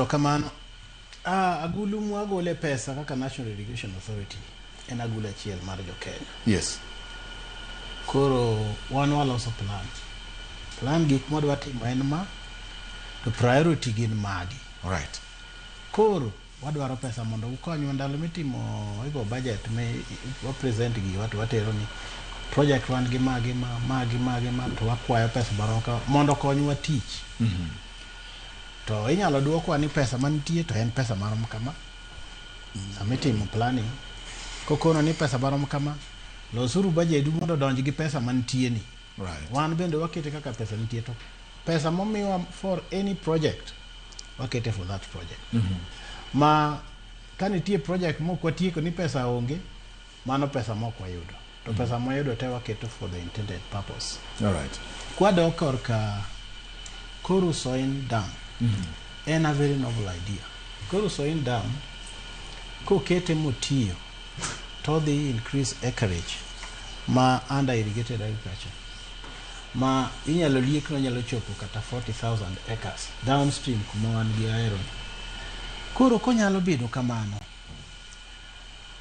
Kamano, agulu mwagole pesa kaka National Irrigation Authority en agulu achiel mar jo Kenya. Yes. Koro wan waloso plan. Plan gik modwa timo en ma to priority gin magi. All right. Koro wadwaro pesa mondo ukonywa ndalo mitimo igo budget me wa present gi watu watero ni project wan gi magi ma to wakwayo pesa baroka mondo konywa tich. To inyalo duokwa ni pesa mantie to en pesa marom kama. Samitimo planning. Kokono ni pesa marom kama. Losuru budget mondo donj gi pesa mantie ni. Right. Wan bende wakete kaka pesa nitie to. Pesa momiwa for any project wakete for that project. Ma kanitie project moko tieko ni pesa onge, mano pesa moko wayudo. To pesa moyudo te waketo for the intended purpose. All right. Kwado korka Kuru Soin Dam. En a very novel idea. Kuru Soin Dam kokete motiyo to the increase acreage ma under irrigated agriculture. Ma inyalo liekno nyalo chopo kata 40,000 acres downstream kuma wan gi iron. Koro konyalo bedo kamano,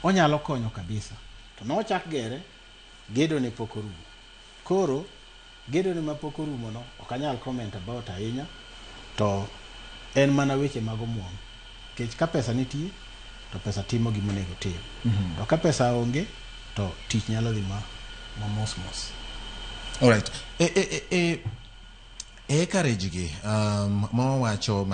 onyalo konyo kabisa. To nochak gere, gedo ne pok orumo. Koro gedo ne mapok orumo no, okanyal comment about ahinya, to en mana weche mag omuom. Kech ka pesa nitie, to pesa timo gimonego tim. To ka pesa onge, to tich nyalo dhi ma mos. All right. Encourage gi, mo wacho